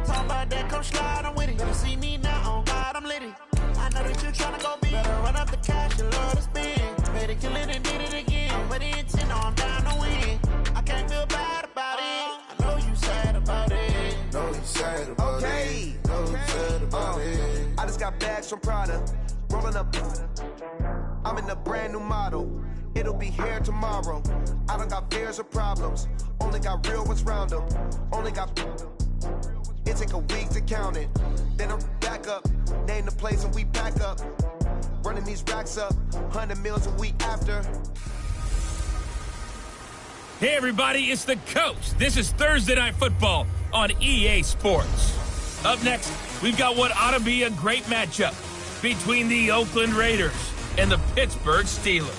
Talk about that, come slide, I'm with it. Better see me now, on God, I'm litty. I know that you tryna go big. Better run up the cash, you love to spend. Better kill it and did it again. I'm ready and 10, I'm down to win. I can't feel bad about it. I know you sad about it. Know you sad about it. Know you sad about it. I just got bags from Prada. Rolling up. I'm in a brand new model. It'll be here tomorrow. I don't got fears or problems. Only got real ones round them. Only got. It take a week to count it. Then I'm back up. Name the place and we back up. Running these racks up. 100 meals a week after. Hey everybody, it's the Coach. This is Thursday Night Football on EA Sports. Up next, we've got what ought to be a great matchup between the Oakland Raiders and the Pittsburgh Steelers.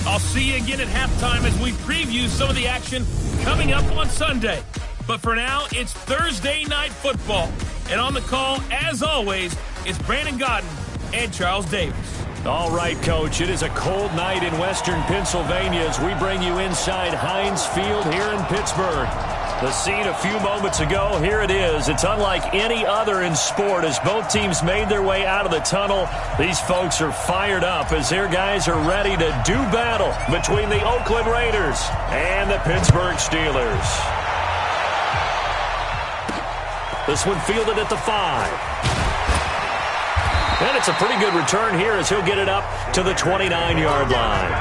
I'll see you again at halftime as we preview some of the action coming up on Sunday. But for now, it's Thursday Night Football. And on the call, as always, is Brandon Godden and Charles Davis. All right, Coach, it is a cold night in western Pennsylvania as we bring you inside Heinz Field here in Pittsburgh. The scene a few moments ago, here it is. It's unlike any other in sport as both teams made their way out of the tunnel. These folks are fired up as their guys are ready to do battle between the Oakland Raiders and the Pittsburgh Steelers. This one fielded at the 5. And it's a pretty good return here as he'll get it up to the 29-yard line.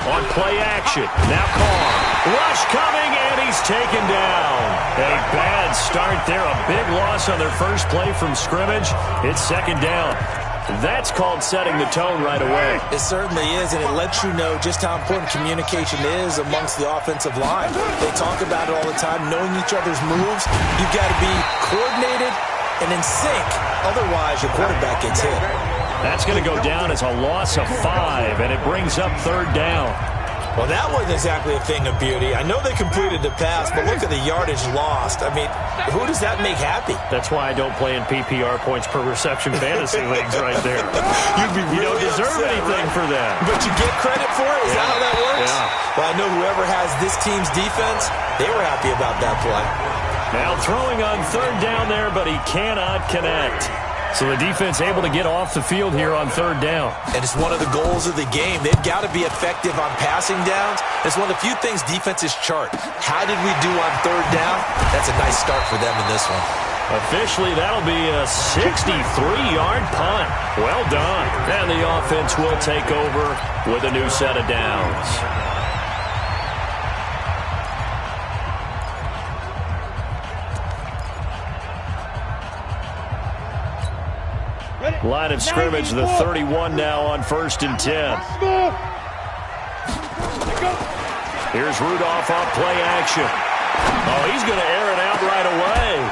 On play action, now Carr. Rush coming, and he's taken down. A bad start there, a big loss on their first play from scrimmage. It's second down. That's called setting the tone right away. It certainly is, and it lets you know just how important communication is amongst the offensive line. They talk about it all the time, knowing each other's moves. You've got to be coordinated and in sync. Otherwise, your quarterback gets hit. That's going to go down as a loss of 5, and it brings up third down. Well, that wasn't exactly a thing of beauty. I know they completed the pass, but look at the yardage lost. I mean, who does that make happy? That's why I don't play in PPR points per reception fantasy leagues right there. You don't deserve anything for that. But you get credit for it? Is that how that works? Yeah. Well, I know whoever has this team's defense, they were happy about that play. Now throwing on third down there, but he cannot connect. So the defense able to get off the field here on third down. And it's one of the goals of the game. They've got to be effective on passing downs. It's one of the few things defenses chart. How did we do on third down? That's a nice start for them in this one. Officially, that'll be a 63-yard punt. Well done. And the offense will take over with a new set of downs. Line of scrimmage, the 31 now on 1st and 10. Here's Rudolph off play action. Oh, he's going to air it out right away.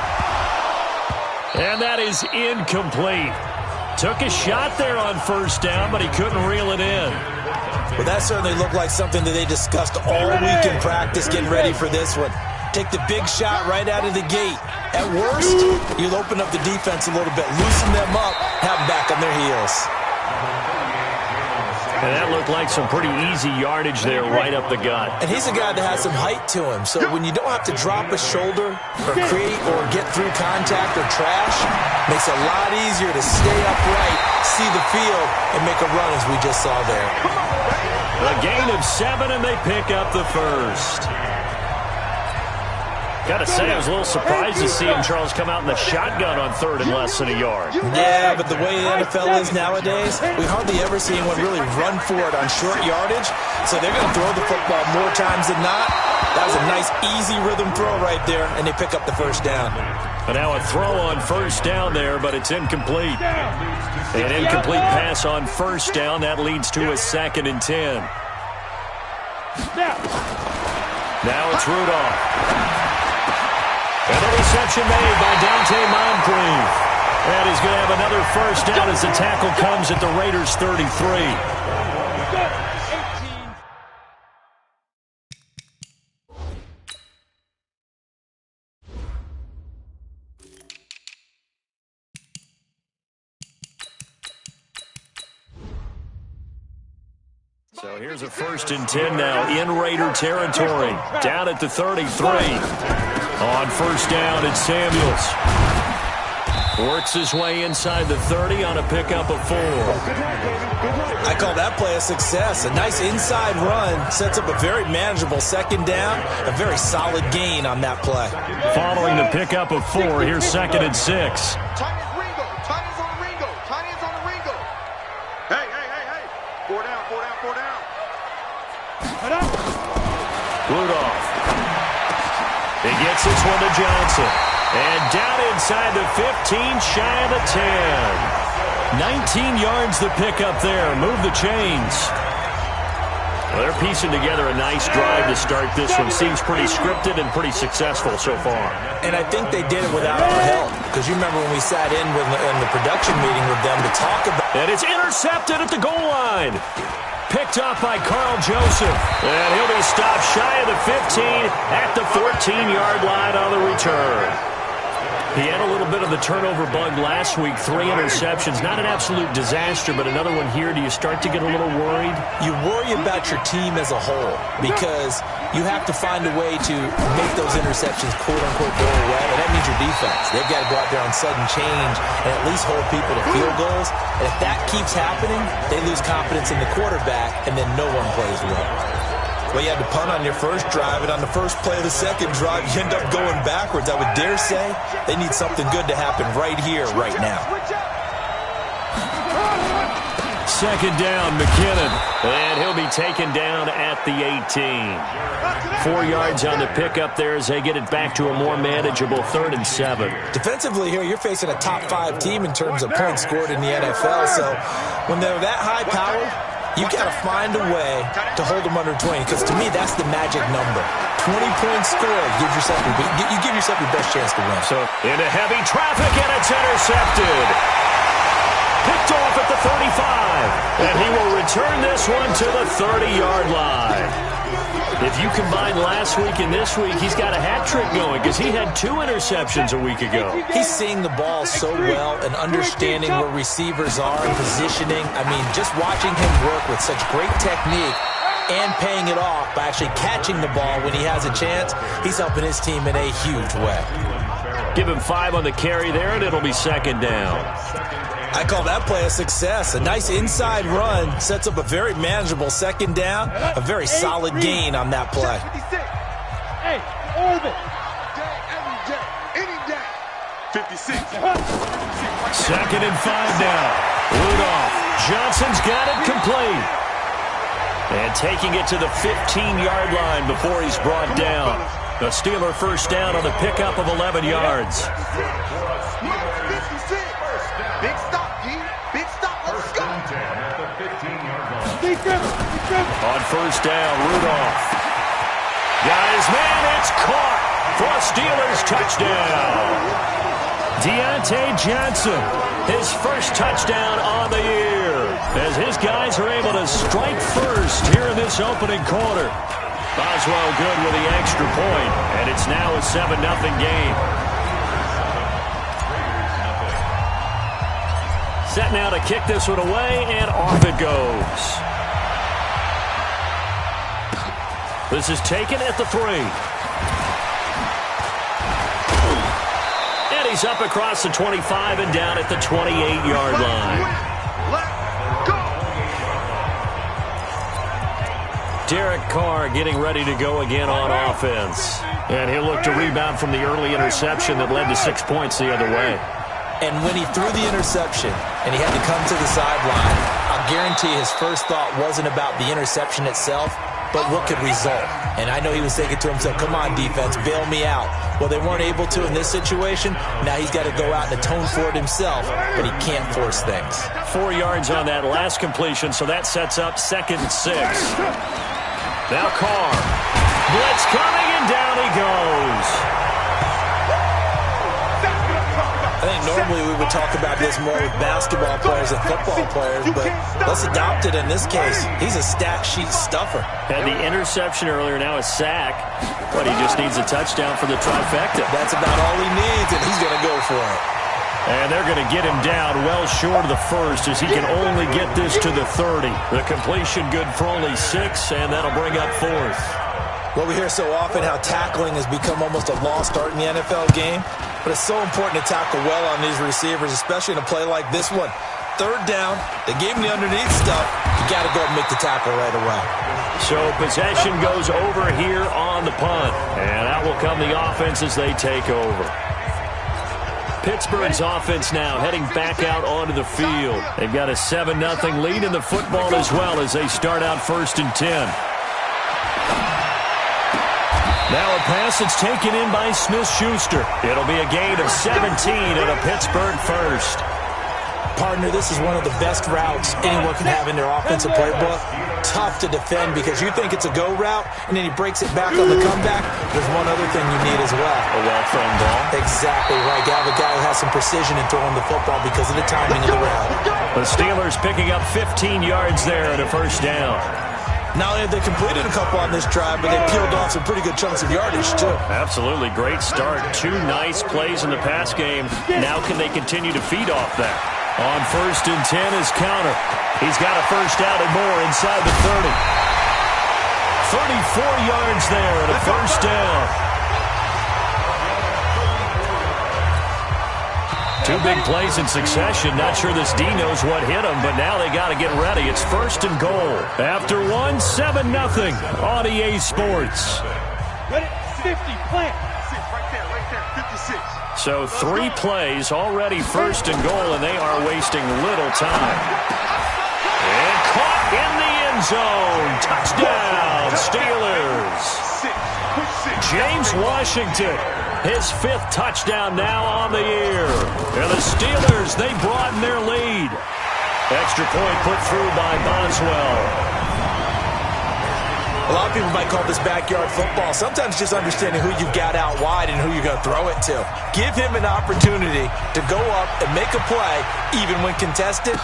And that is incomplete. Took a shot there on first down, but he couldn't reel it in. Well, that certainly looked like something that they discussed all week in practice getting ready for this one. Take the big shot right out of the gate. At worst, you'll open up the defense a little bit, loosen them up, have them back on their heels. And that looked like some pretty easy yardage there right up the gut. And he's a guy that has some height to him, so when you don't have to drop a shoulder or create or get through contact or trash, makes it a lot easier to stay upright, see the field, and make a run as we just saw there. A gain of 7, and they pick up the first. Got to say, I was a little surprised to see him, Charles, come out in the shotgun on third and less than a yard. Yeah, but the way the NFL is nowadays, we hardly ever see anyone really run for it on short yardage. So they're going to throw the football more times than not. That was a nice, easy rhythm throw right there, and they pick up the first down. But now a throw on first down there, but it's incomplete. An incomplete pass on first down. That leads to a 2nd and 10. Now it's Rudolph. And a reception made by Dante Moncrief. And he's going to have another first down as the tackle comes at the Raiders' 33. So here's a 1st and 10 now in Raider territory. Down at the 33. On 1st down, it's Samuels. Works his way inside the 30 on a pickup of 4. I call that play a success. A nice inside run sets up a very manageable 2nd down. A very solid gain on that play. Following the pickup of 4, here's 2nd and 6. Rudolph. He gets this one to Johnson. And down inside the 15, shy of the 10. 19 yards the pickup there. Move the chains. Well, they're piecing together a nice drive to start this one. Seems pretty scripted and pretty successful so far. And I think they did it without our help. Because you remember when we sat in the production meeting with them to talk about... And it's intercepted at the goal line. Picked off by Carl Joseph. And he'll be stopped shy of the 15 at the 14-yard line on the return. He had a little bit of the turnover bug last week. 3 interceptions. Not an absolute disaster, but another one here. Do you start to get a little worried? You worry about your team as a whole because you have to find a way to make those interceptions quote-unquote go away, and that means your defense. They've got to go out there on sudden change and at least hold people to field goals. And if that keeps happening, they lose confidence in the quarterback, and then no one plays well. Well, you had to punt on your first drive, and on the first play of the second drive, you end up going backwards. I would dare say they need something good to happen right here, right now. 2nd down, McKinnon. And he'll be taken down at the 18. 4 yards on the pickup there as they get it back to a more manageable 3rd and 7. Defensively here, you're facing a top 5 team in terms of points scored in the NFL. So when they're that high powered, you got to find a way to hold them under 20, because to me, that's the magic number. 20 points scored gives yourself you give yourself your best chance to win. So into heavy traffic, and it's intercepted. Picked off at the 35, and he will return this one to the 30-yard line. If you combine last week and this week, he's got a hat trick going because he had 2 interceptions a week ago. He's seeing the ball so well and understanding where receivers are and positioning. I mean, just watching him work with such great technique and paying it off by actually catching the ball when he has a chance, he's helping his team in a huge way. Give him 5 on the carry there, and it'll be 2nd down. I call that play a success. A nice inside run sets up a very manageable 2nd down, a very solid gain on that play. Hey, orbit. Any day. 56. 2nd and 5 now. Rudolph. Johnson's got it complete. And taking it to the 15-yard line before he's brought down. The Steeler 1st down on the pickup of 11 yards. Big stop, G. Big stop. Let's go. On 1st down, Rudolph. Got his man. It's caught for a Steelers touchdown. Deontay Johnson, his first touchdown on the year, as his guys are able to strike first here in this opening quarter. Boswell good with the extra point, and it's now a 7-0 game. Set now to kick this one away, and off it goes. This is taken at the 3. And he's up across the 25 and down at the 28-yard line. Derek Carr getting ready to go again on offense. And he'll look to rebound from the early interception that led to 6 points the other way. And when he threw the interception and he had to come to the sideline, I'll guarantee his first thought wasn't about the interception itself, but what could result. And I know he was thinking to himself, come on, defense, bail me out. Well, they weren't able to in this situation. Now he's got to go out and atone for it himself, but he can't force things. 4 yards on that last completion, so that sets up 2nd and 6. Now Carr. Blitz coming, and down he goes. I think normally we would talk about this more with basketball players and football players, but let's adopt it in this case. He's a stat sheet stuffer. Had the interception earlier, now a sack, but he just needs a touchdown for the trifecta. That's about all he needs, and he's going to go for it. And they're going to get him down well short of the first as he can only get this to the 30. The completion good for only 6, and that'll bring up 4th. Well, we hear so often how tackling has become almost a lost art in the NFL game, but it's so important to tackle well on these receivers, especially in a play like this one. 3rd down, they gave him the underneath stuff. You got to go and make the tackle right away. So possession goes over here on the punt, and out will come the offense as they take over. Pittsburgh's offense now heading back out onto the field. They've got a 7-0 lead in the football as well as they start out 1st and 10. Now a pass that's taken in by Smith-Schuster. It'll be a gain of 17 and a Pittsburgh first. Partner, this is one of the best routes anyone can have in their offensive playbook. Tough to defend because you think it's a go route, and then he breaks it back on the comeback. There's one other thing you need as well. A well-thrown ball. Exactly right. You have a guy who has some precision in throwing the football because of the timing of the route. The Steelers picking up 15 yards there at a 1st down. Not only have they completed a couple on this drive, but they peeled off some pretty good chunks of yardage, too. Absolutely. Great start. 2 nice plays in the pass game. Now can they continue to feed off that? On 1st and 10 is counter. He's got a 1st out and more inside the 30. 34 yards there and a 1st down. 2 big plays in succession. Not sure this D knows what hit him, but now they got to get ready. It's 1st and goal. After 7-0 on EA Sports. Ready? 50, plant. Right there, 56. So 3 plays already 1st and goal, and they are wasting little time. And caught in the end zone. Touchdown, Steelers. James Washington, his 5th touchdown now on the year. And the Steelers, they broaden their lead. Extra point put through by Boswell. A lot of people might call this backyard football. Sometimes just understanding who you've got out wide and who you're going to throw it to. Give him an opportunity to go up and make a play, even when contested.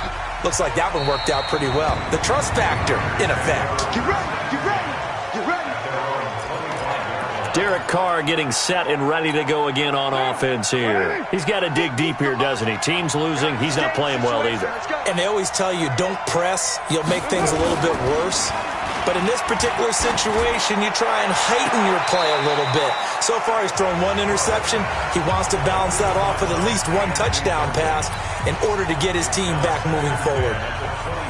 Looks like that one worked out pretty well. The trust factor, in effect. Get ready, get ready, get ready. Derek Carr getting set and ready to go again on offense here. He's got to dig deep here, doesn't he? Team's losing. He's not playing well either. And they always tell you, don't press. You'll make things a little bit worse. But in this particular situation, you try and heighten your play a little bit. So far, he's thrown 1 interception. He wants to balance that off with at least 1 touchdown pass in order to get his team back moving forward.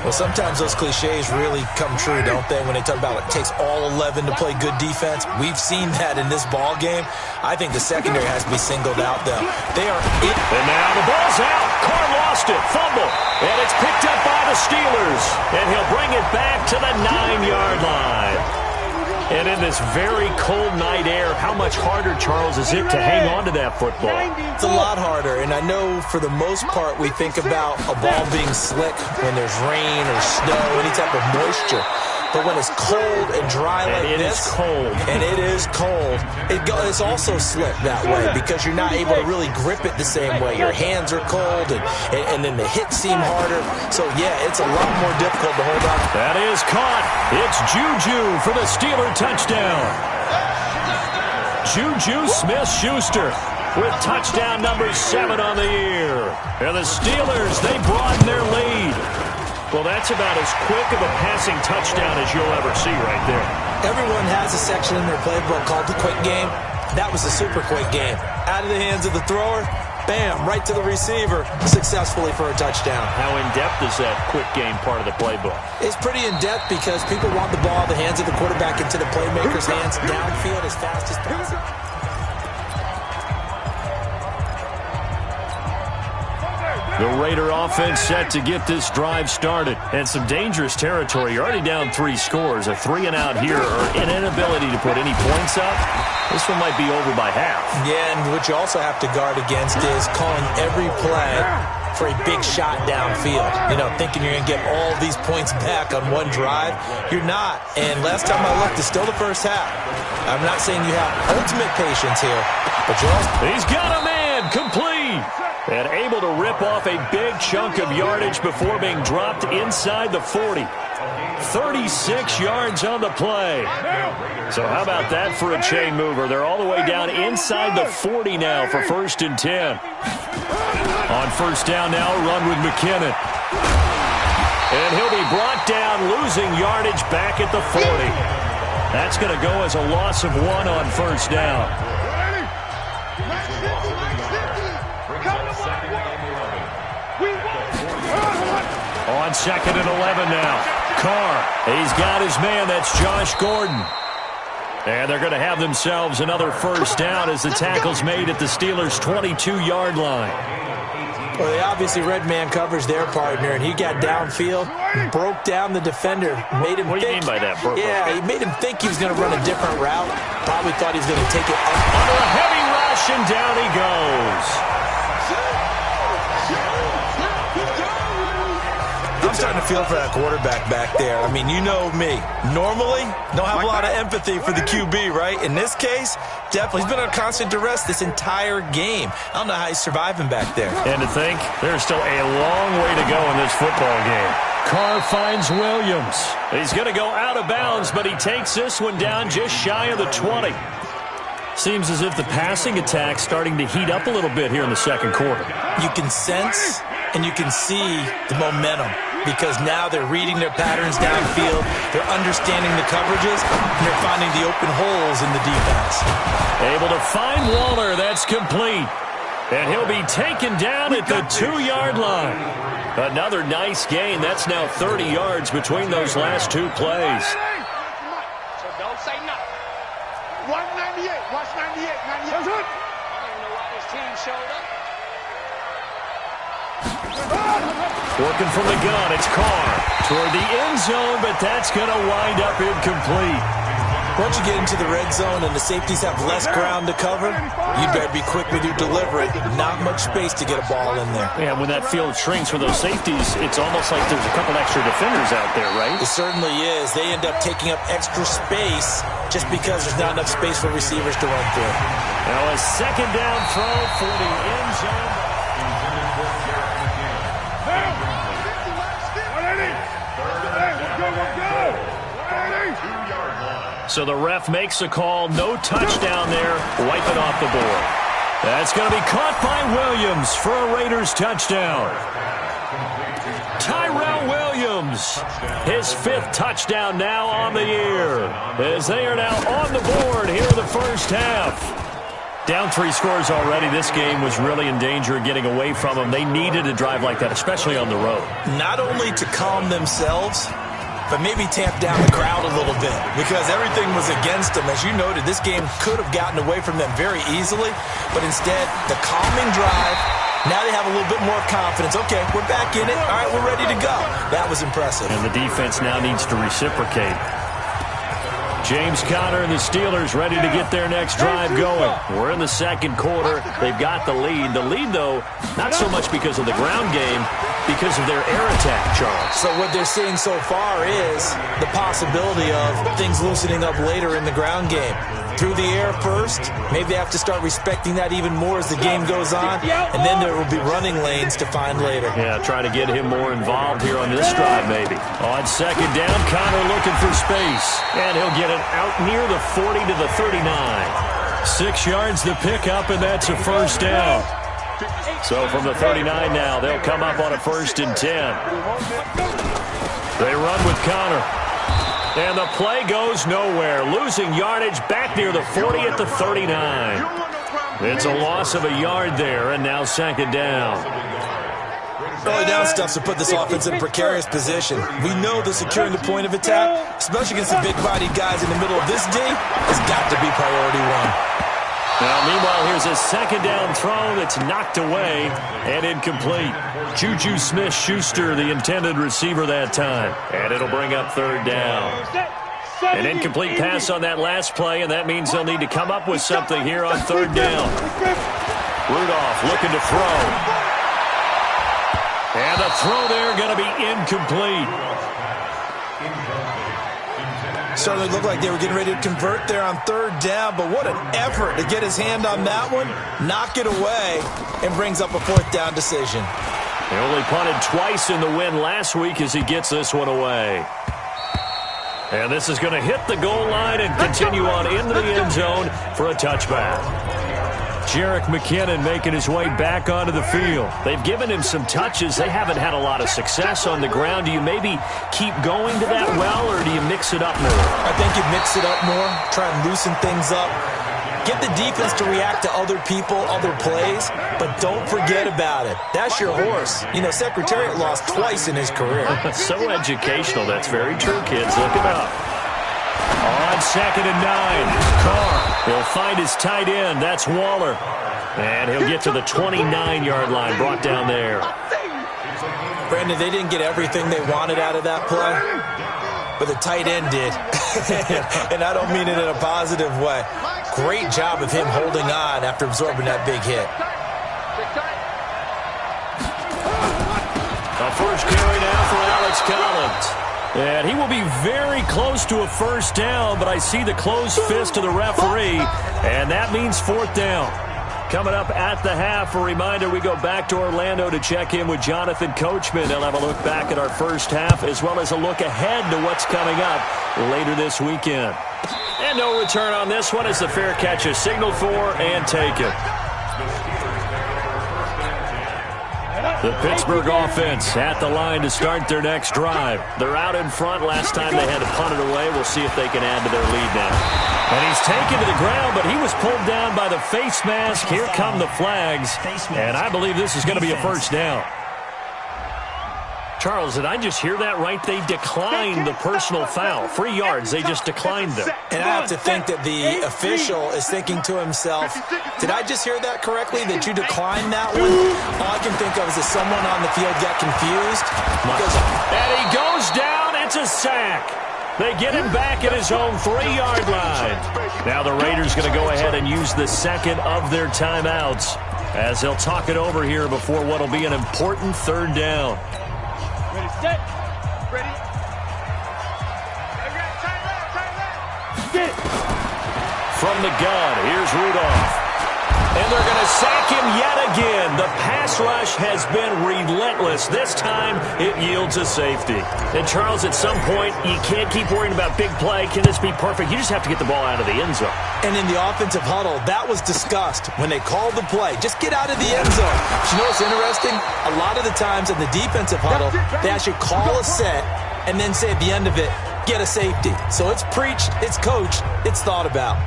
Well, sometimes those cliches really come true, don't they, when they talk about it takes all 11 to play good defense. We've seen that in this ball game. I think the secondary has to be singled out, though. They are it. And now the ball's out. Carr lost it. Fumble. And it's picked up by the Steelers. And he'll bring it back to the 9-yard line. And in this very cold night air, how much harder, Charles, is it to hang on to that football? It's a lot harder, and I know for the most part we think about a ball being slick when there's rain or snow, any type of moisture. But when it's cold and dry like this, and it is cold, it's also slick that way because you're not able to really grip it the same way. Your hands are cold, and then the hits seem harder. So, yeah, it's a lot more difficult to hold on. That is caught. It's Juju for the Steeler touchdown. Juju Smith-Schuster with touchdown number 7 on the year. And the Steelers, they broaden their lead. Well, that's about as quick of a passing touchdown as you'll ever see right there. Everyone has a section in their playbook called the quick game. That was a super quick game. Out of the hands of the thrower, bam, right to the receiver, successfully for a touchdown. How in-depth is that quick game part of the playbook? It's pretty in-depth because people want the ball out of the hands of the quarterback into the playmaker's hands downfield as fast as possible. The Raider offense set to get this drive started. And some dangerous territory. You're already down 3 scores. A 3-and-out here or an inability to put any points up. This one might be over by half. Yeah, and what you also have to guard against is calling every play for a big shot downfield. You know, thinking you're going to get all these points back on one drive. You're not. And last time I looked, it's still the first half. I'm not saying you have ultimate patience here, but you're also... He's got a man complete. And able to rip off a big chunk of yardage before being dropped inside the 40. 36 yards on the play. So how about that for a chain mover? They're all the way down inside the 40 now for 1st and 10. On 1st down now, run with McKinnon. And he'll be brought down, losing yardage back at the 40. That's going to go as a loss of 1 on 1st down. On 2nd and 11 now. Carr, he's got his man. That's Josh Gordon. And they're going to have themselves another 1st down as the tackle's made at the Steelers' 22-yard line. Well, they obviously read man coverage their partner, and he got downfield, broke down the defender, made him What do you mean by that, Burko? Yeah, he made him think he was going to run a different route. Probably thought he was going to take it up. Under a heavy rush, and down he goes. I'm starting to feel for that quarterback back there. I mean, you know me. Normally, don't have a lot of empathy for the QB, right? In this case, definitely. He's been under constant duress this entire game. I don't know how he's surviving back there. And to think, there's still a long way to go in this football game. Carr finds Williams. He's going to go out of bounds, but he takes this one down just shy of the 20. Seems as if the passing attack's starting to heat up a little bit here in the second quarter. You can sense and you can see the momentum because now they're reading their patterns downfield, they're understanding the coverages, and they're finding the open holes in the defense. Able to find Waller. That's complete. And he'll be taken down at the 2-yard line. Another nice gain. That's now 30 yards between those last 2 plays. So don't say nothing. 198. Watch 98. 98. I don't even know why this team showed up. Working from the gun, it's Carr. Toward the end zone, but that's going to wind up incomplete. Once you get into the red zone and the safeties have less ground to cover, you better be quick with your delivery. Not much space to get a ball in there. Yeah, when that field shrinks for those safeties, it's almost like there's a couple extra defenders out there, right? It certainly is. They end up taking up extra space just because there's not enough space for receivers to run through. Now a 2nd down throw for the end zone. So the ref makes a call. No touchdown there. Wipe it off the board. That's going to be caught by Williams for a Raiders touchdown. Tyrell Williams, his 5th touchdown now on the year, as they are now on the board here in the first half. Down 3 scores already. This game was really in danger of getting away from them. They needed a drive like that, especially on the road. Not only to calm themselves, but maybe tamp down the crowd a little bit because everything was against them. As you noted, this game could have gotten away from them very easily, but instead, the calming drive, now they have a little bit more confidence. Okay, we're back in it. All right, we're ready to go. That was impressive. And the defense now needs to reciprocate. James Conner and the Steelers ready to get their next drive going. We're in the second quarter. They've got the lead. The lead, though, not so much because of the ground game, because of their air attack, Charles. So what they're seeing so far is the possibility of things loosening up later in the ground game. Through the air first, maybe they have to start respecting that even more as the game goes on, and then there will be running lanes to find later. Yeah, trying to get him more involved here on this drive, maybe. On 2nd down, Conner looking for space, and he'll get it out near the 40 to the 39. 6 yards to pick up, and that's a 1st down. So from the 39 now, they'll come up on a 1st and 10. They run with Conner. And the play goes nowhere. Losing yardage back near the 40 at the 39. It's a loss of a yard there, and now 2nd down. Early down stuff to put this offense in precarious position. We know that securing the point of attack, especially against the big-bodied guys in the middle of this D, has got to be priority 1. Now, meanwhile, here's a 2nd down throw that's knocked away and incomplete. Juju Smith-Schuster, the intended receiver that time. And it'll bring up 3rd down. An incomplete pass on that last play, and that means they'll need to come up with something here on 3rd down. Rudolph looking to throw. And the throw there going to be incomplete. Certainly looked like they were getting ready to convert there on 3rd down, but what an effort to get his hand on that one, knock it away, and brings up a 4th down decision. He only punted twice in the win last week as he gets this one away. And this is going to hit the goal line and continue on into the end zone for a touchback. Jerick McKinnon making his way back onto the field. They've given him some touches. They haven't had a lot of success on the ground. Do you maybe keep going to that well, or do you mix it up more? I think you mix it up more, try and loosen things up. Get the defense to react to other people, other plays, but don't forget about it. That's your horse. You know, Secretariat lost twice in his career. So educational. That's very true, kids. Look it up. On 2nd and 9, Carr. He'll find his tight end. That's Waller. And he'll get to the 29-yard line, brought down there. Brandon, they didn't get everything they wanted out of that play, but the tight end did. And I don't mean it in a positive way. Great job of him holding on after absorbing that big hit. A first carry now for Alex Collins. And he will be very close to a first down, but I see the closed fist of the referee, and that means 4th down. Coming up at the half, a reminder, we go back to Orlando to check in with Jonathan Coachman. They'll have a look back at our first half, as well as a look ahead to what's coming up later this weekend. And no return on this one as the fair catch is signaled for and taken. The Pittsburgh offense at the line to start their next drive. They're out in front. Last time they had to punt it away. We'll see if they can add to their lead now. And he's taken to the ground, but he was pulled down by the face mask. Here come the flags. And I believe this is going to be a first down. Charles, did I just hear that right? They declined the personal foul. 3 yards, they just declined them. And I have to think that the official is thinking to himself, did I just hear that correctly, that you declined that one? All I can think of is that someone on the field got confused. And he goes down. It's a sack. They get him back at his own 3-yard line. Now the Raiders going to go ahead and use the second of their timeouts as they'll talk it over here before what will be an important 3rd down. Ready, set. Ready. From the gun, here's Rudolph. And they're going to sack him yet again. The pass rush has been relentless. This time, it yields a safety. And, Charles, at some point, you can't keep worrying about big play. Can this be perfect? You just have to get the ball out of the end zone. And in the offensive huddle, that was discussed when they called the play. Just get out of the end zone. But you know what's interesting? A lot of the times in the defensive huddle, they actually call a set and then say at the end of it, get a safety. So it's preached, it's coached, it's thought about.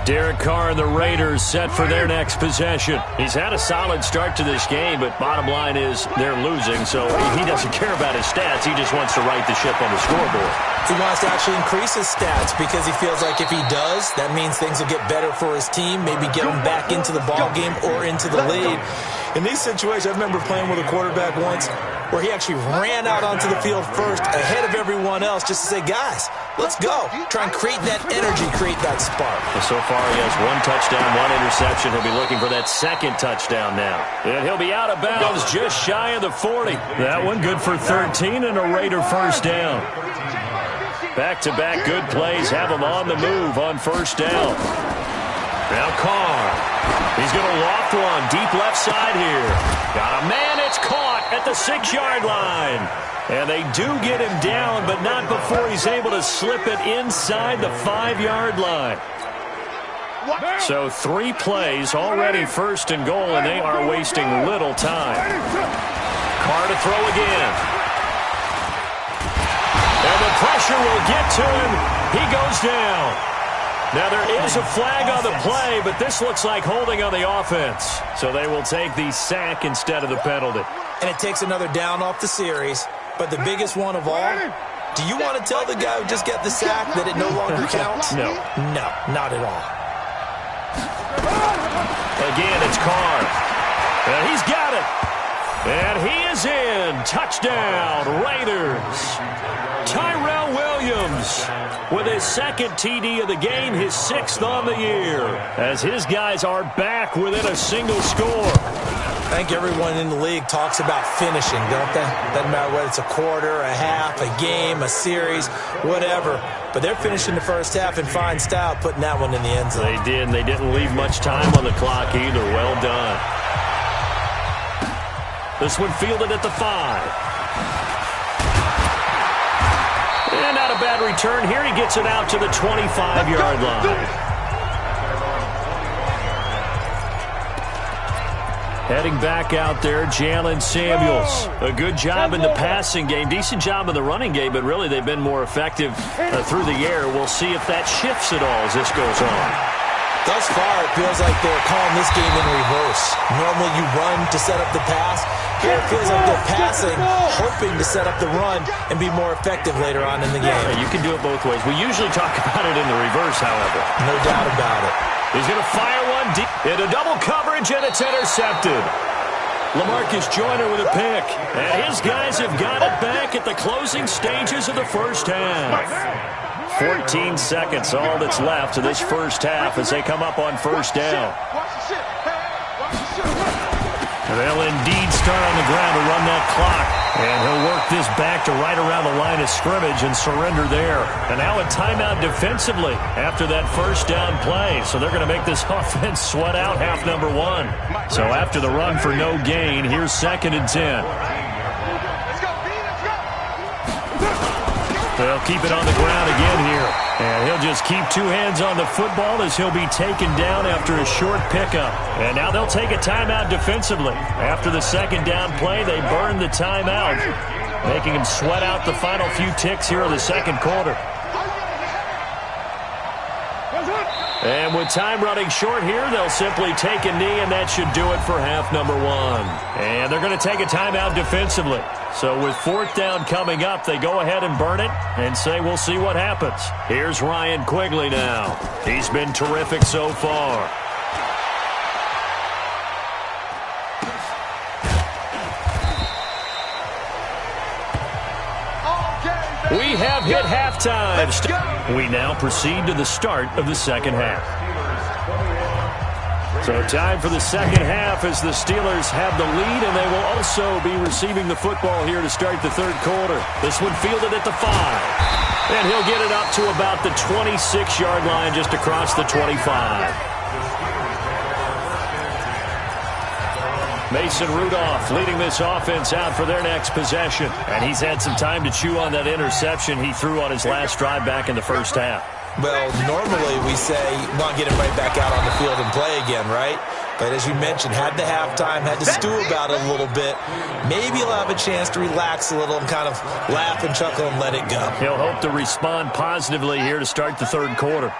Derek Carr and the Raiders set for their next possession. He's had a solid start to this game, but bottom line is they're losing, so he doesn't care about his stats. He just wants to right the ship on the scoreboard. He wants to actually increase his stats because he feels like if he does, that means things will get better for his team, maybe get him back into the ball game or into the lead. In these situations, I remember playing with a quarterback once where he actually ran out onto the field first ahead of everyone else just to say, guys, let's go. Try and create that energy, create that spark. So far, he has 1 touchdown, 1 interception. He'll be looking for that 2nd touchdown now. And he'll be out of bounds just shy of the 40. That one good for 13 and a Raider first down. Back-to-back good plays have him on the move on first down. Now Carr. He's going to loft one deep left side here. Got a man. It's caught at the 6-yard line. And they do get him down, but not before he's able to slip it inside the 5-yard line. So 3 plays already 1st and goal, and they are wasting little time. Carr to throw again. And the pressure will get to him. He goes down. Now, there is a flag on the play, but this looks like holding on the offense. So they will take the sack instead of the penalty. And it takes another down off the series. But the biggest one of all, do you want to tell the guy who just got the sack that it no longer counts? No. No, not at all. Again, it's Carr. And he's got it. And he is in. Touchdown, Raiders. Tyrell Williams with his 2nd TD of the game, his 6th on the year, as his guys are back within a single score. I think everyone in the league talks about finishing, don't they? Doesn't matter whether it's a quarter, a half, a game, a series, whatever. But they're finishing the first half in fine style, putting that one in the end zone. They did, and they didn't leave much time on the clock either. Well done. This one fielded at the 5. And not a bad return here. He gets it out to the 25-yard line. Heading back out there, Jalen Samuels. A good job in the passing game. Decent job in the running game, but really they've been more effective through the air. We'll see if that shifts at all as this goes on. Thus far, it feels like they're calling this game in reverse. Normally you run to set up the pass. Here it feels like they're passing, hoping to set up the run and be more effective later on in the game. Yeah, you can do it both ways. We usually talk about it in the reverse, however. No doubt about it. He's going to fire one deep into double coverage, and it's intercepted. LaMarcus Joyner with a pick. And his guys have got it back at the closing stages of the first half. 14 seconds, all that's left of this first half as they come up on first down. They'll indeed start on the ground to run that clock. And he'll work this back to right around the line of scrimmage and surrender there. And now a timeout defensively after that first down play. So they're going to make this offense sweat out half number one. So after the run for no gain, here's 2nd and 10. They'll keep it on the ground again here. And he'll just keep two hands on the football as he'll be taken down after a short pickup. And now they'll take a timeout defensively. After the second down play, they burn the timeout, making him sweat out the final few ticks here in the second quarter. And with time running short here, they'll simply take a knee, and that should do it for half number one. And they're going to take a timeout defensively. So with 4th down coming up, they go ahead and burn it and say we'll see what happens. Here's Ryan Quigley now. He's been terrific so far. We have hit halftime. We now proceed to the start of the second half. So time for the second half as the Steelers have the lead, and they will also be receiving the football here to start the third quarter. This one fielded at the 5. And he'll get it up to about the 26-yard line just across the 25. Mason Rudolph leading this offense out for their next possession. And he's had some time to chew on that interception he threw on his last drive back in the first half. Well, normally we say, want to get him right back out on the field and play again, right? But as you mentioned, had the halftime, had to stew about it a little bit. Maybe he'll have a chance to relax a little and kind of laugh and chuckle and let it go. He'll hope to respond positively here to start the third quarter.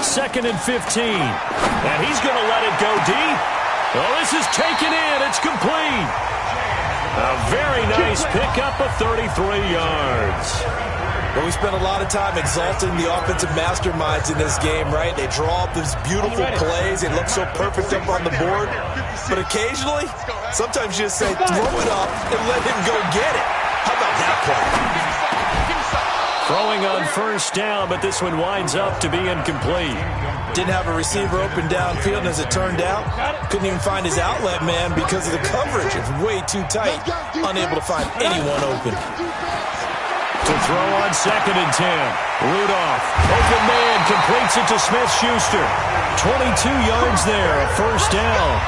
Second and 15. And he's going to let it go deep. Oh, this is taken in. It's complete. A very nice pickup of 33 yards. Well, we spent a lot of time exalting the offensive masterminds in this game, right? They draw up these beautiful plays. They look so perfect up on the board. But occasionally, sometimes you just say, throw it up and let him go get it. How about that play? Throwing on first down, but this one winds up to be incomplete. Didn't have a receiver open downfield, and as it turned out, couldn't even find his outlet man because of the coverage. It's way too tight, unable to find anyone open. To throw on 2nd and 10. Rudolph, open man, completes it to Smith-Schuster. 22 yards there, a first down.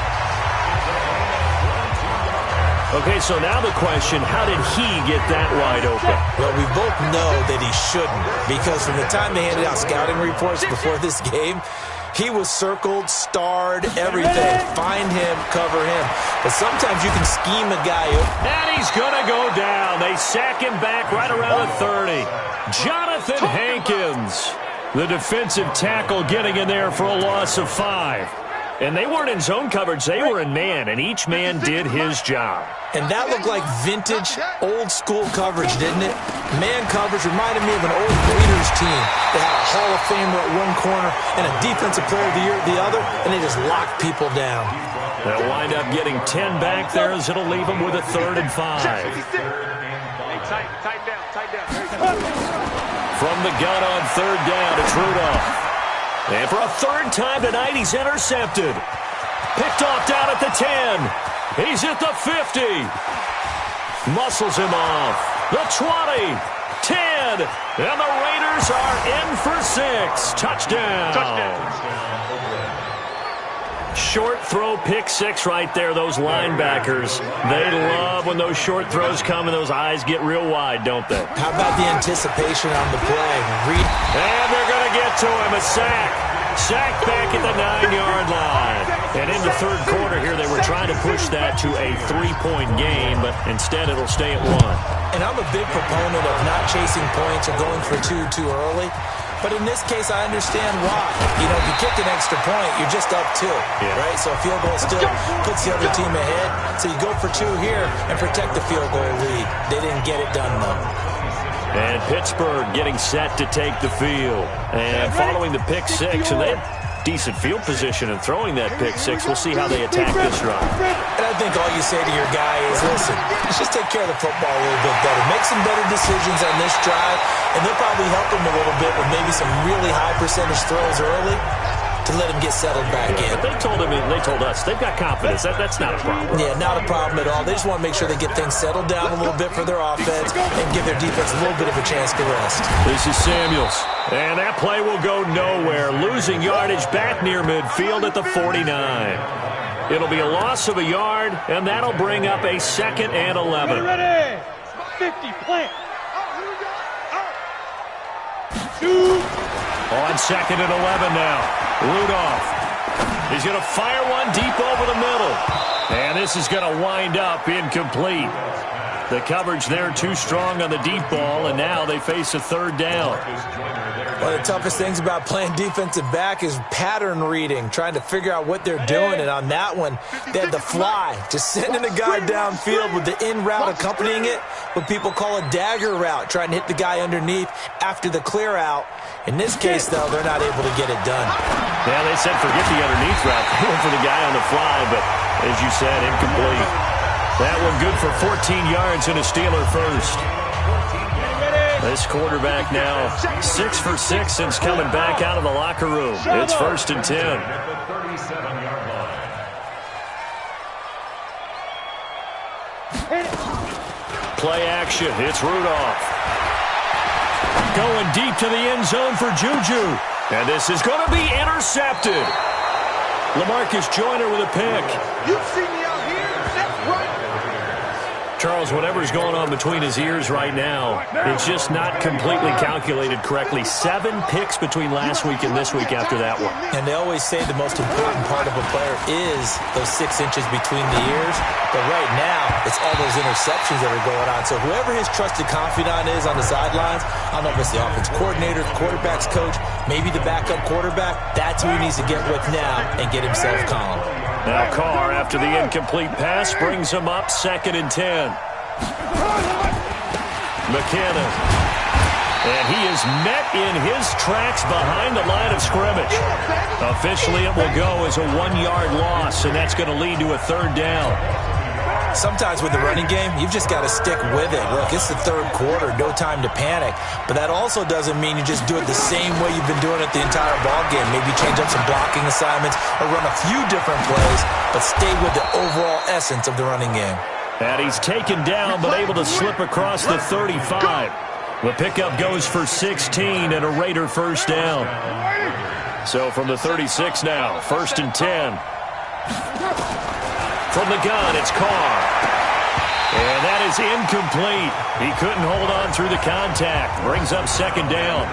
Okay, so now the question, how did he get that wide open? Well, we both know that he shouldn't, because from the time they handed out scouting reports before this game, he was circled, starred, everything. Find him, cover him. But sometimes you can scheme a guy. And he's going to go down. They sack him back right around the 30. Jonathan Hankins, the defensive tackle, getting in there for a loss of 5. And they weren't in zone coverage. They were in man, and each man did his job. And that looked like vintage, old-school coverage, didn't it? Man coverage reminded me of an old Raiders team. They had a Hall of Famer at one corner and a Defensive Player of the Year at the other, and they just locked people down. They'll wind up getting 10 back there as it'll leave them with a 3rd and 5. From the gun on 3rd down, it's Rudolph. And for a 3rd time tonight, he's intercepted. Picked off down at the 10. He's at the 50. Muscles him off. The 20. 10. And the Raiders are in for 6. Touchdown. Short throw pick six right there, those linebackers. They love when those short throws come and those eyes get real wide, don't they? How about the anticipation on the play? And they're going to get to him, a sack. Sack back at the 9-yard line. And in the third quarter here, they were trying to push that to a 3-point game, but instead it'll stay at 1. And I'm a big proponent of not chasing points or going for two too early. But in this case, I understand why. You know, if you kick an extra point, you're just up 2, right? So a field goal still puts the other team ahead. So you go for 2 here and protect the field goal lead. They didn't get it done, though. And Pittsburgh getting set to take the field. And following the pick six, and they have decent field position in throwing that pick six. We'll see how they attack this run. And I think all you say to your guy is, listen, let's just take care of the football a little bit better. Make some better decisions on this drive, and they'll probably help him a little bit with maybe some really high percentage throws early to let him get settled back in. But they told us, they've got confidence. That's not a problem. Yeah, not a problem at all. They just want to make sure they get things settled down a little bit for their offense and give their defense a little bit of a chance to rest. This is Samuels. And that play will go nowhere. Losing yardage back near midfield at the 49. It'll be a loss of a yard, and that'll bring up a 2nd and 11. Ready? 50, plant. On 2nd and 11 now. Rudolph. He's going to fire one deep over the middle. And this is going to wind up incomplete. The coverage there too strong on the deep ball, and now they face a 3rd down. One of the toughest things about playing defensive back is pattern reading, trying to figure out what they're doing. And on that one, they had the fly, just sending a guy downfield with the in route accompanying it, what people call a dagger route, trying to hit the guy underneath after the clear out. In this case, though, they're not able to get it done. Yeah, they said forget the underneath route. They went for the guy on the fly, but as you said, incomplete. That one good for 14 yards and a Steeler first. This quarterback now 6 for 6 since coming back out of the locker room. It's 1st and 10. Play action. It's Rudolph. Going deep to the end zone for Juju. And this is going to be intercepted. LaMarcus Joyner with a pick. You see me out here? That's right. Charles, whatever's going on between his ears right now, it's just not completely calculated correctly. 7 picks between last week and this week after that one. And they always say the most important part of a player is those 6 inches between the ears. But right now, it's all those interceptions that are going on. So whoever his trusted confidant is on the sidelines, I don't know if it's the offense coordinator, the quarterback's coach, maybe the backup quarterback, that's who he needs to get with now and get himself calm. Now Carr, after the incomplete pass, brings him up 2nd and 10. McKinnon. And he is met in his tracks behind the line of scrimmage. Officially, it will go as a 1-yard loss, and that's going to lead to a 3rd down. Sometimes with the running game, you've just got to stick with it. Look, it's the 3rd quarter, no time to panic. But that also doesn't mean you just do it the same way you've been doing it the entire ball game. Maybe change up some blocking assignments or run a few different plays, but stay with the overall essence of the running game. And he's taken down, but able to slip across the 35. The pickup goes for 16 and a Raider 1st down. So from the 36 now, 1st and 10. From the gun, it's Carr. And that is incomplete. He couldn't hold on through the contact. Brings up 2nd down.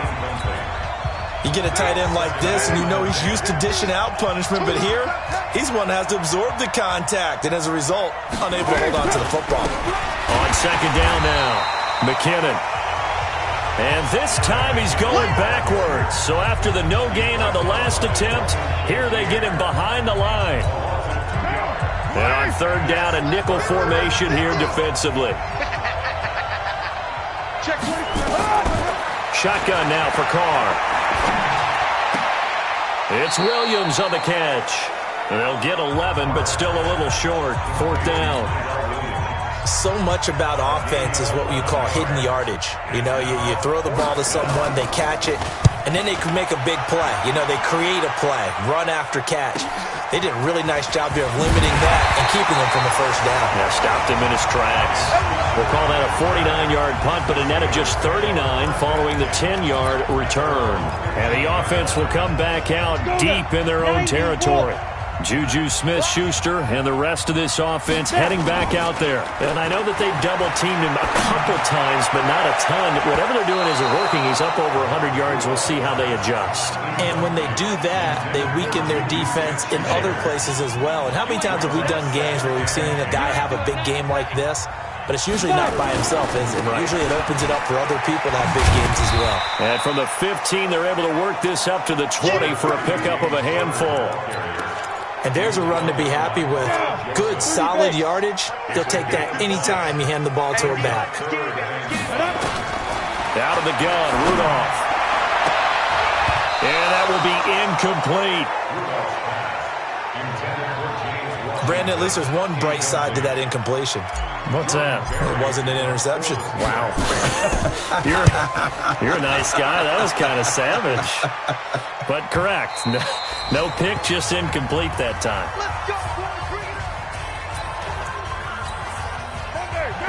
You get a tight end like this, and you know he's used to dishing out punishment, but here, he's one that has to absorb the contact, and as a result, unable to hold on to the football. On 2nd down now, McKinnon. And this time he's going backwards. So after the no gain on the last attempt, here they get him behind the line. And on 3rd down, a nickel formation here defensively. Shotgun now for Carr. It's Williams on the catch. They'll get 11, but still a little short. 4th down. So much about offense is what you call hidden yardage. You know, you throw the ball to someone, they catch it, and then they can make a big play. You know, they create a play, run after catch. They did a really nice job here of limiting that and keeping him from the 1st down. Yeah, stopped him in his tracks. We'll call that a 49-yard punt, but a net of just 39 following the 10-yard return. And the offense will come back out deep in their own territory. Juju Smith-Schuster and the rest of this offense heading back out there. And I know that they've double-teamed him a couple times, but not a ton. Whatever they're doing isn't working. He's up over 100 yards. We'll see how they adjust. And when they do that, they weaken their defense in other places as well. And how many times have we done games where we've seen a guy have a big game like this? But it's usually not by himself, is it? Right. Usually it opens it up for other people to have big games as well. And from the 15, they're able to work this up to the 20 for a pickup of a handful. And there's a run to be happy with. Good, solid yardage. They'll take that anytime you hand the ball to a back. Out of the gun, Rudolph. And that will be incomplete. Brandon, at least there's one bright side to that incompletion. What's that? It wasn't an interception. Wow. You're a nice guy. That was kind of savage. But correct. No pick, just incomplete that time.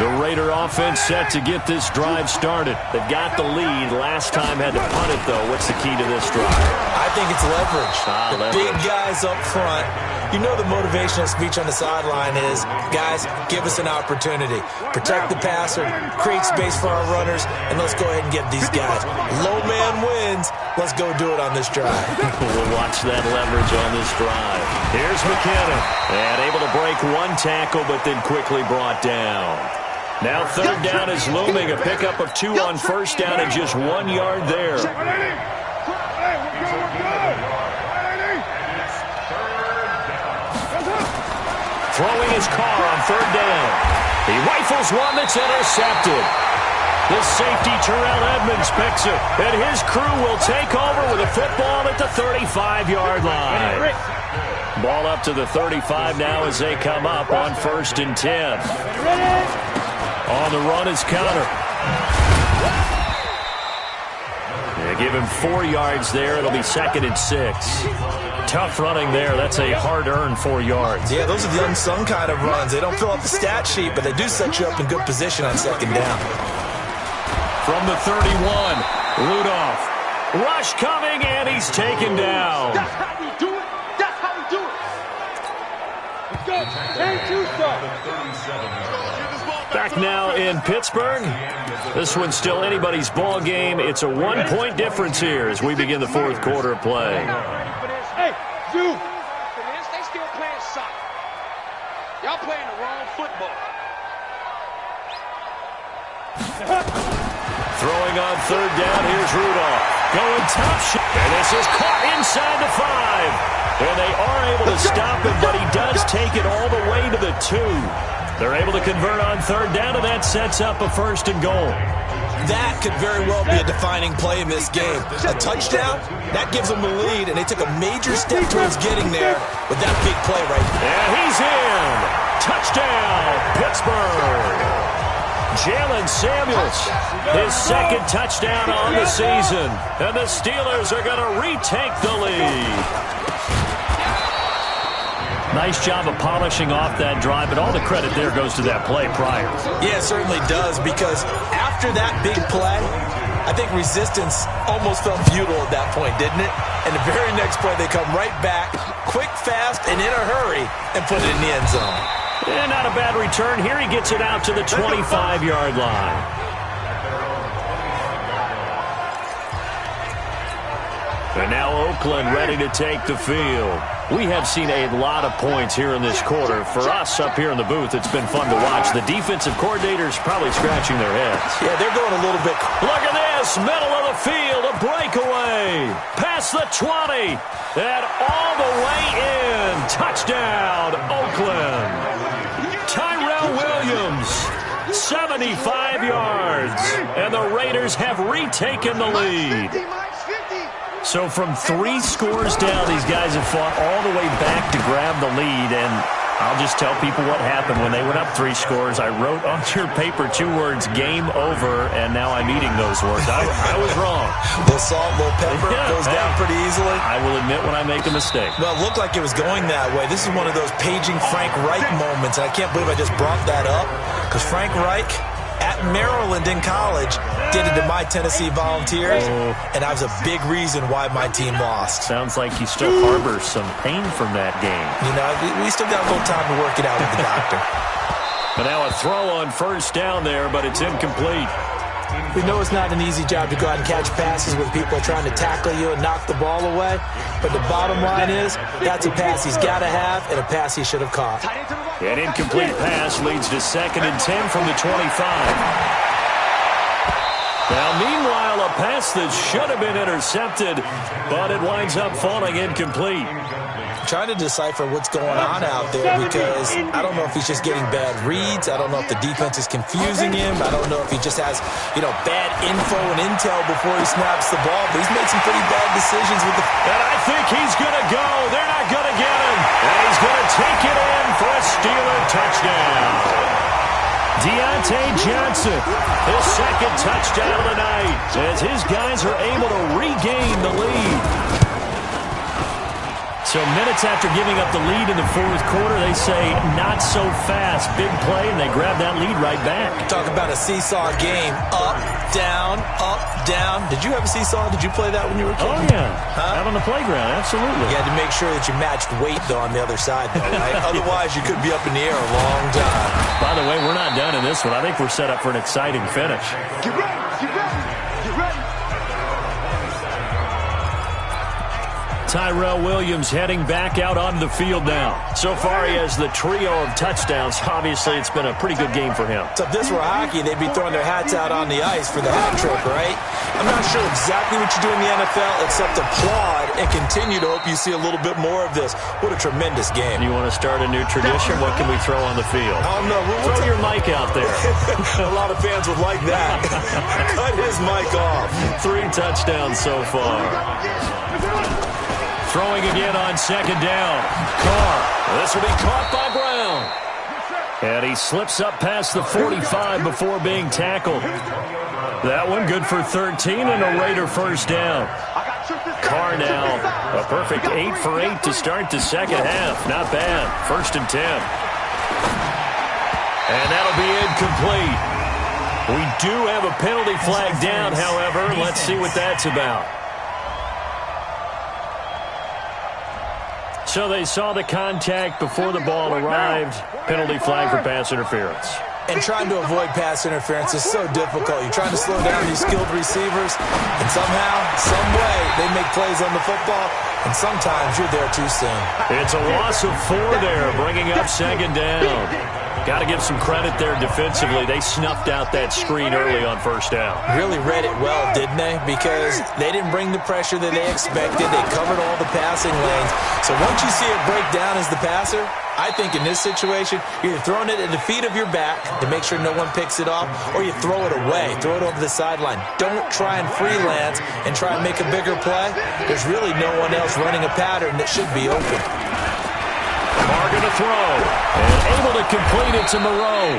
The Raider offense set to get this drive started. They've got the lead. Last time had to punt it, though. What's the key to this drive? I think it's leverage. Leverage. Big guys up front. You know the motivational speech on the sideline is, guys, give us an opportunity. Protect the passer, create space for our runners, and let's go ahead and get these guys. Low man wins. Let's go do it on this drive. We'll watch that leverage on this drive. Here's McKinnon. And able to break one tackle, but then quickly brought down. Now third down is looming. A pickup of 2 on first down and just 1 yard there. Throwing his car on third down. He rifles one that's intercepted. The safety, Terrell Edmonds, picks it. And his crew will take over with a football at the 35-yard line. Ball up to the 35 now as they come up on 1st and 10. On the run is Counter. They give him 4 yards there. It'll be 2nd and 6. Tough running there. That's a hard-earned 4 yards. Yeah, those are the unsung kind of runs. They don't fill up the stat sheet, but they do set you up in good position on 2nd down. From the 31, Rudolph. Rush coming, and he's taken down. That's how we do it. That's how we do it. Let's go. Ain't you Back now in Pittsburgh. This one's still anybody's ball game. It's a 1-point difference here as we begin the 4th quarter of play. Hey, you. They still playing soccer. Y'all playing the wrong football. Throwing on third down, here's Rudolph. Going top shot. And this is caught inside the 5. And they are able to stop him, but he does take it all the way to the 2. They're able to convert on third down, and that sets up a 1st and goal. That could very well be a defining play in this game. A touchdown, that gives them the lead, and they took a major step towards getting there with that big play right there. And he's in. Touchdown, Pittsburgh. Jalen Samuels, his 2nd touchdown on the season. And the Steelers are going to retake the lead. Nice job of polishing off that drive, but all the credit there goes to that play prior. Yeah, it certainly does, because after that big play, I think resistance almost felt futile at that point, didn't it? And the very next play, they come right back, quick, fast, and in a hurry, and put it in the end zone. And not a bad return. Here he gets it out to the 25-yard line. And now Oakland ready to take the field. We have seen a lot of points here in this quarter. For us up here in the booth, it's been fun to watch. The defensive coordinators probably scratching their heads. Yeah, they're going a little bit. Look at this, middle of the field, a breakaway. Past the 20, and all the way in. Touchdown, Oakland. Tyrell Williams, 75 yards. And the Raiders have retaken the lead. So from 3 scores down, these guys have fought all the way back to grab the lead. And I'll just tell people what happened when they went up 3 scores. I wrote on your paper 2 words, game over, and now I'm eating those words. I was wrong. A little salt, a little pepper, goes down pretty easily. I will admit when I make a mistake. Well, it looked like it was going that way. This is one of those paging Frank Reich moments, and I can't believe I just brought that up, because Frank Reich at Maryland in college, did it to my Tennessee Volunteers, and that was a big reason why my team lost. Sounds like you still harbor some pain from that game. You know, we still got a little time to work it out with the doctor. But now a throw on first down there, but it's incomplete. We know it's not an easy job to go out and catch passes when people are trying to tackle you and knock the ball away. But the bottom line is, that's a pass he's got to have and a pass he should have caught. An incomplete pass leads to 2nd and 10 from the 25. Now, meanwhile, a pass that should have been intercepted, but it winds up falling incomplete. Trying to decipher what's going on out there because I don't know if he's just getting bad reads. I don't know if the defense is confusing him. I don't know if he just has, bad info and intel before he snaps the ball. But he's made some pretty bad decisions with the... And I think he's going to go. They're not going to get him. And he's going to take it in for a Steeler touchdown. Deontay Johnson, his 2nd touchdown of the night, as his guys are able to regain the lead. So minutes after giving up the lead in the 4th quarter, they say not so fast. Big play, and they grab that lead right back. Talk about a seesaw game. Up, down, up, down. Did you have a seesaw? Did you play that when you were a kid? Oh, yeah. Out on the playground, absolutely. You had to make sure that you matched weight, though, on the other side, though, right? Otherwise, you could be up in the air a long time. By the way, we're not done in this one. I think we're set up for an exciting finish. Get ready, get ready, get ready. Tyrell Williams heading back out onto the field now. So far, he has the trio of touchdowns. Obviously, it's been a pretty good game for him. So if this were hockey, they'd be throwing their hats out on the ice for the hat trick, right? I'm not sure exactly what you do in the NFL except applaud and continue to hope you see a little bit more of this. What a tremendous game. You want to start a new tradition? What can we throw on the field? I don't know. Throw your mic out there. A lot of fans would like that. Cut his mic off. 3 touchdowns so far. Throwing again on 2nd down. Carr. This will be caught by Brown. And he slips up past the 45 before being tackled. That one good for 13 and a Raider first down. Carr now a perfect 8 for 8 to start the 2nd half. Not bad. 1st and 10. And that'll be incomplete. We do have a penalty flag down, however. Let's see what that's about. So they saw the contact before the ball arrived. Penalty flag for pass interference. And trying to avoid pass interference is so difficult. You're trying to slow down these skilled receivers, and somehow, some way, they make plays on the football, and sometimes you're there too soon. It's a loss of 4 there, bringing up 2nd down. Got to give some credit there defensively. They snuffed out that screen early on 1st down. Really read it well, didn't they? Because they didn't bring the pressure that they expected. They covered all the passing lanes. So once you see it break down as the passer, I think in this situation, you're throwing it at the feet of your back to make sure no one picks it off, or you throw it away, throw it over the sideline. Don't try and freelance and try and make a bigger play. There's really no one else running a pattern that should be open. Carr going to throw, and able to complete it to Moreau.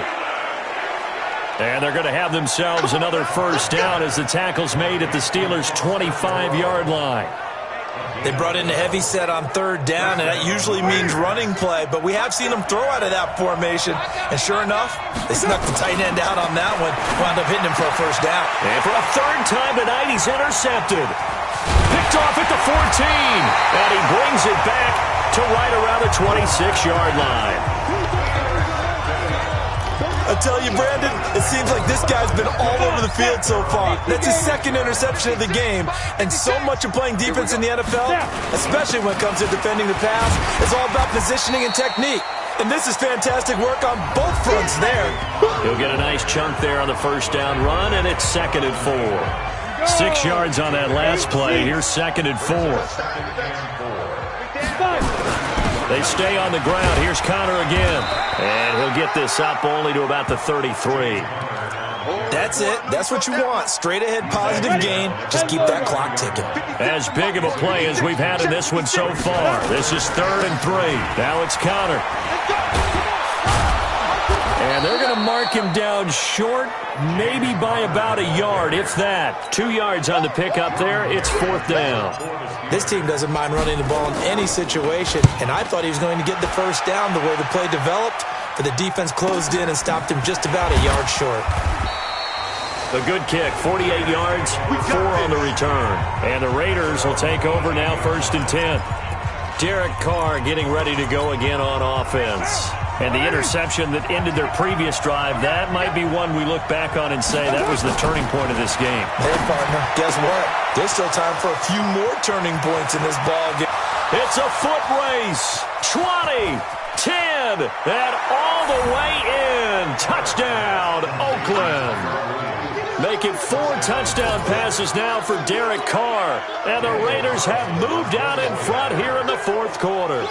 And they're going to have themselves another first down as the tackle's made at the Steelers' 25-yard line. They brought in a heavy set on 3rd down, and that usually means running play, but we have seen them throw out of that formation. And sure enough, they snuck the tight end out on that one, wound up hitting him for a first down. And for a 3rd time tonight, he's intercepted. Picked off at the 14, and he brings it back to right around the 26-yard line. I tell you, Brandon, it seems like this guy's been all over the field so far. That's his 2nd interception of the game. And so much of playing defense in the NFL, especially when it comes to defending the pass, is all about positioning and technique. And this is fantastic work on both fronts there. He'll get a nice chunk there on the first down run, and it's 2nd and 4. 6 yards on that last play. Here's 2nd and 4. They stay on the ground. Here's Connor again. And he'll get this up only to about the 33. That's it. That's what you want. Straight ahead, positive gain. Just keep that clock ticking. As big of a play as we've had in this one so far. This is 3rd and 3. Now it's Connor. And they're going to mark him down short, maybe by about a yard, if that. 2 yards on the pickup there. It's 4th down. This team doesn't mind running the ball in any situation, and I thought he was going to get the first down the way the play developed, but the defense closed in and stopped him just about a yard short. A good kick, 48 yards, 4 on the return. And the Raiders will take over now, 1st and 10. Derek Carr getting ready to go again on offense. And the interception that ended their previous drive, that might be one we look back on and say that was the turning point of this game. Hey, partner, guess what? There's still time for a few more turning points in this ball game. It's a foot race. 20, 10, and all the way in. Touchdown, Oakland. Make it 4 touchdown passes now for Derek Carr. And the Raiders have moved out in front here in the 4th quarter.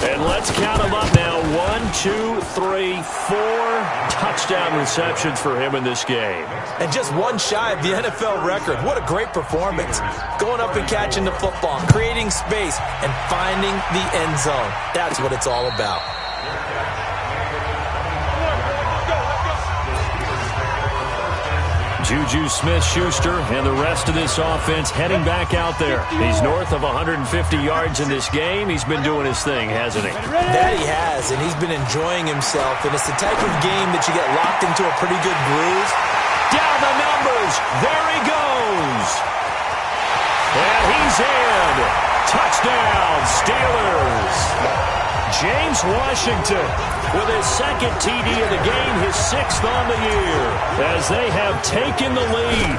And let's count them up now. 1, 2, 3, 4 touchdown receptions for him in this game. And just one shy of the NFL record. What a great performance. Going up and catching the football, creating space, and finding the end zone. That's what it's all about. Juju Smith-Schuster and the rest of this offense heading back out there. He's north of 150 yards in this game. He's been doing his thing, hasn't he? That he has, and he's been enjoying himself. And it's the type of game that you get locked into a pretty good groove. Down the numbers. There he goes. And he's in. Touchdown, Steelers. James Washington with his 2nd TD of the game, his 6th on the year, as they have taken the lead.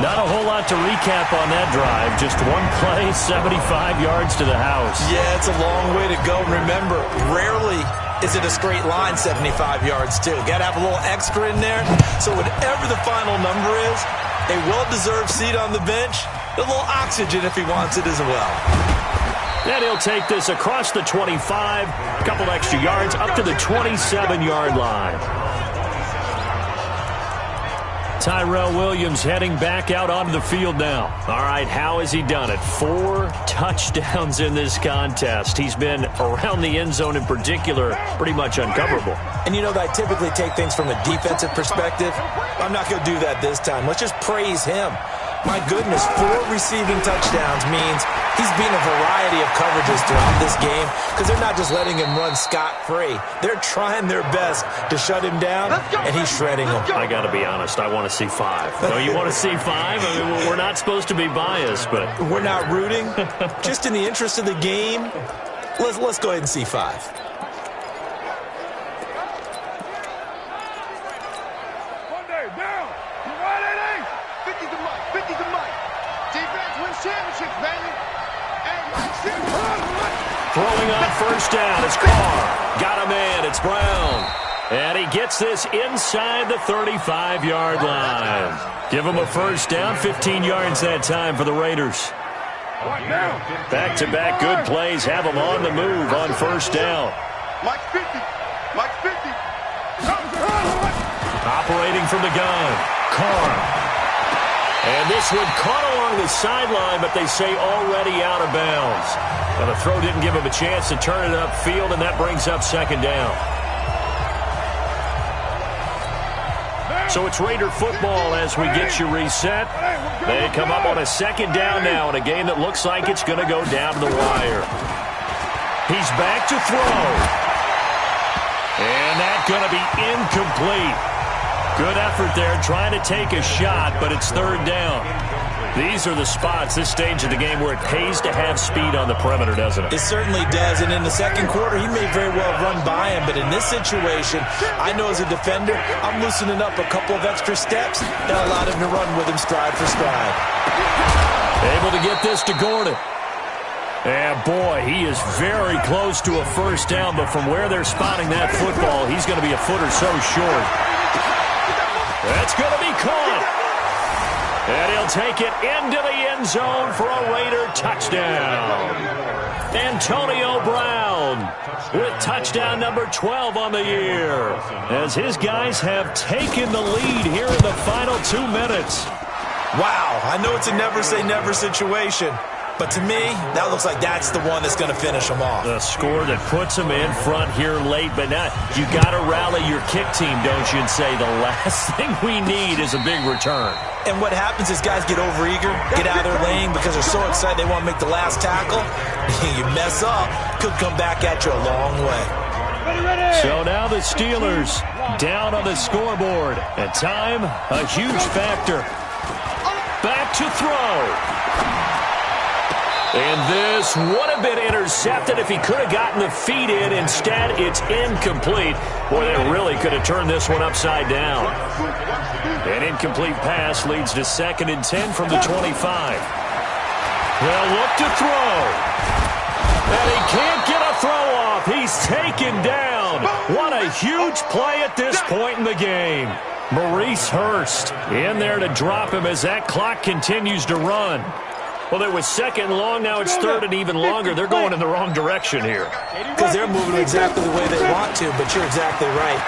Not a whole lot to recap on that drive. Just one play, 75 yards to the house. Yeah, it's a long way to go. Remember, rarely is it a straight line 75 yards, too. Got to have a little extra in there. So whatever the final number is, a well-deserved seat on the bench, a little oxygen if he wants it as well. And he'll take this across the 25, a couple extra yards, up to the 27-yard line. Tyrell Williams heading back out onto the field now. All right, how has he done it? 4 touchdowns in this contest. He's been around the end zone in particular, pretty much uncoverable. And you know that I typically take things from a defensive perspective. I'm not going to do that this time. Let's just praise him. My goodness, 4 receiving touchdowns means he's been a variety of coverages throughout this game because they're not just letting him run scot-free. They're trying their best to shut him down, and he's shredding them. I got to be honest, I want to see 5. No, you want to see 5? I mean, we're not supposed to be biased, but... We're not rooting. Just in the interest of the game, let's go ahead and see 5. Throwing on 1st down, it's Carr. Got him in, it's Brown. And he gets this inside the 35-yard line. Give him a 1st down, 15 yards that time for the Raiders. Back-to-back good plays have them on the move on 1st down. Mike 50. Mike 50. Operating from the gun, Carr. And this one caught along the sideline, but they say already out of bounds. And the throw didn't give him a chance to turn it upfield, and that brings up 2nd down. So it's Raider football as we get you reset. They come up on a 2nd down now in a game that looks like it's going to go down to the wire. He's back to throw. And that's going to be incomplete. Good effort there, trying to take a shot, but it's 3rd down. These are the spots, this stage of the game, where it pays to have speed on the perimeter, doesn't it? It certainly does, and in the 2nd quarter, he may very well run by him, but in this situation, I know as a defender, I'm loosening up a couple of extra steps that allowed him to run with him stride for stride. Able to get this to Gordon. And boy, he is very close to a 1st down, but from where they're spotting that football, he's going to be a foot or so short. That's going to be caught. And he'll take it into the end zone for a Raider touchdown. Antonio Brown with touchdown number 12 on the year, as his guys have taken the lead here in the final 2 minutes. Wow, I know it's a never-say-never situation, but to me, that looks like that's the one that's going to finish them off. The score that puts them in front here late, but now you got to rally your kick team, don't you, and say the last thing we need is a big return. And what happens is guys get overeager, get out of their lane because they're so excited they want to make the last tackle. You mess up, could come back at you a long way. So now the Steelers down on the scoreboard. And time, a huge factor. Back to throw. And this would have been intercepted if he could have gotten the feet in. Instead, it's incomplete. Boy, they really could have turned this one upside down. An incomplete pass leads to 2nd and 10 from the 25. They'll look to throw. And he can't get a throw off. He's taken down. What a huge play at this point in the game. Maurice Hurst in there to drop him as that clock continues to run. Well, it was 2nd and long. Now it's 3rd and even longer. They're going in the wrong direction here. Because they're moving exactly the way they want to, but you're exactly right.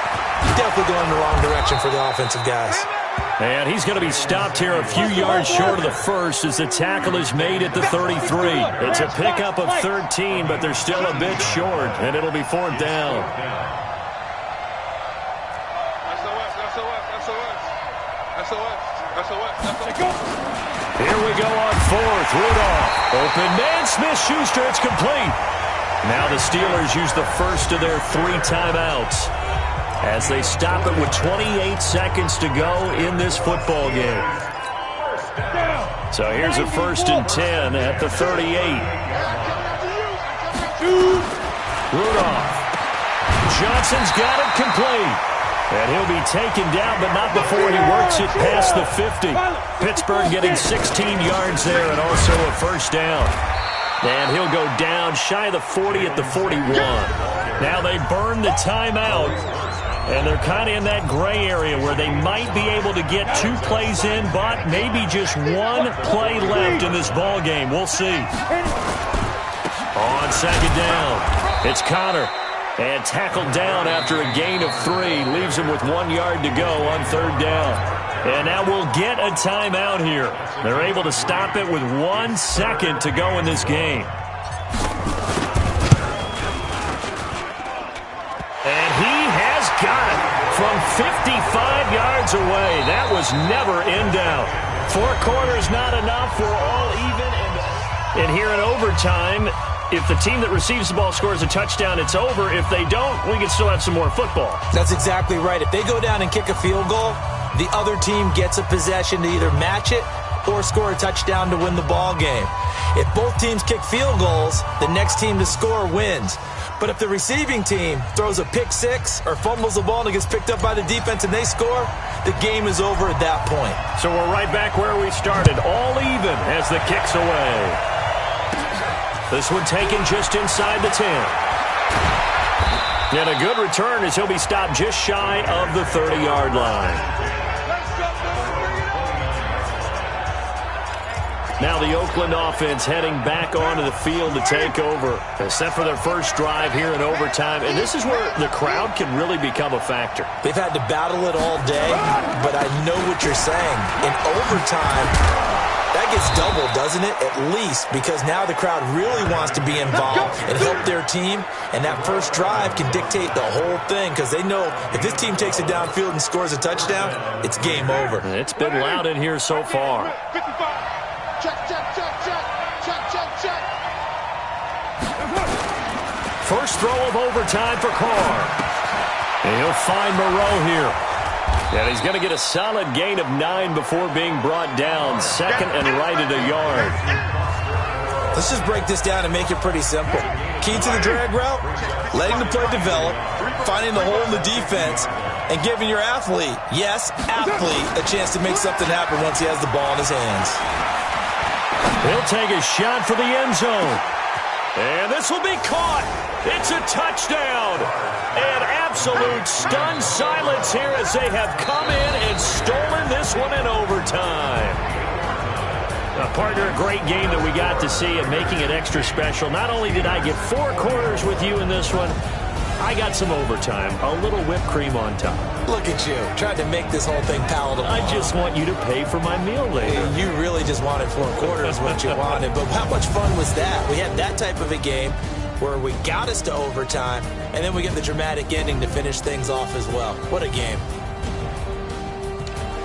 Definitely going in the wrong direction for the offensive guys. And he's going to be stopped here a few yards short of the first as the tackle is made at the 33. It's a pickup of 13, but they're still a bit short, and it'll be 4th down. Here we go on 4th. Rudolph. Open man. Smith-Schuster. It's complete. Now the Steelers use the first of their 3 timeouts as they stop it with 28 seconds to go in this football game. So here's a 1st and 10 at the 38. Rudolph. Johnson's got it complete. And he'll be taken down, but not before he works it past the 50. Pittsburgh getting 16 yards there and also a 1st down. And he'll go down shy of the 40 at the 41. Now they burn the timeout, and they're kind of in that gray area where they might be able to get 2 plays in, but maybe just 1 play left in this ball game. We'll see. On 2nd down, it's Connor. And tackled down after a gain of 3. Leaves him with 1 yard to go on 3rd down. And now we'll get a timeout here. They're able to stop it with 1 second to go in this game. And he has got it from 55 yards away. That was never in doubt. 4 quarters not enough. We're all even. And here in overtime, if the team that receives the ball scores a touchdown, it's over. If they don't, we can still have some more football. That's exactly right. If they go down and kick a field goal, the other team gets a possession to either match it or score a touchdown to win the ball game. If both teams kick field goals, the next team to score wins. But if the receiving team throws a pick 6 or fumbles the ball and it gets picked up by the defense and they score, the game is over at that point. So we're right back where we started, all even as the kick's away. This one taken just inside the 10. And a good return as he'll be stopped just shy of the 30-yard line. Now the Oakland offense heading back onto the field to take over. Set for their first drive here in overtime. And this is where the crowd can really become a factor. They've had to battle it all day, but I know what you're saying. In overtime, that gets doubled, doesn't it? At least, because now the crowd really wants to be involved and help their team, and that first drive can dictate the whole thing because they know if this team takes it downfield and scores a touchdown, it's game over. It's been loud in here so far. Check, check, check, check. Check, check, check. First throw of overtime for Carr. And he'll find Moreau here. And he's going to get a solid gain of 9 before being brought down. 2nd and right at a yard. Let's just break this down and make it pretty simple. Key to the drag route, letting the play develop, finding the hole in the defense, and giving your athlete, yes, athlete, a chance to make something happen once he has the ball in his hands. He'll take a shot for the end zone. And this will be caught. It's a touchdown. And absolute stunned silence here as they have come in and stolen this one in overtime. Partner, a great game that we got to see and making it extra special. Not only did I get 4 quarters with you in this one, I got some overtime, a little whipped cream on top. Look at you, trying to make this whole thing palatable. I just want you to pay for my meal later. You really just wanted 4 quarters what you wanted, but how much fun was that? We had that type of a game where we got us to overtime, and then we get the dramatic ending to finish things off as well. What a game.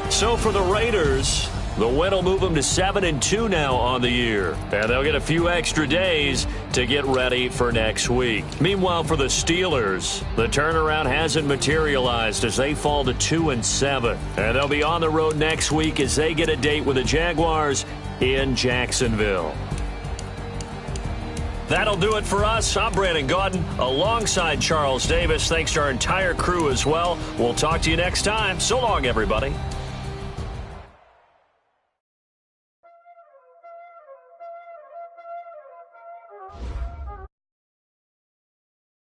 So for the Raiders, The win will move them to 7-2 now on the year. And they'll get a few extra days to get ready for next week. Meanwhile, for the Steelers, the turnaround hasn't materialized as they fall to 2-7. And they'll be on the road next week as they get a date with the Jaguars in Jacksonville. That'll do it for us. I'm Brandon Gaudin alongside Charles Davis. Thanks to our entire crew as well. We'll talk to you next time. So long, everybody.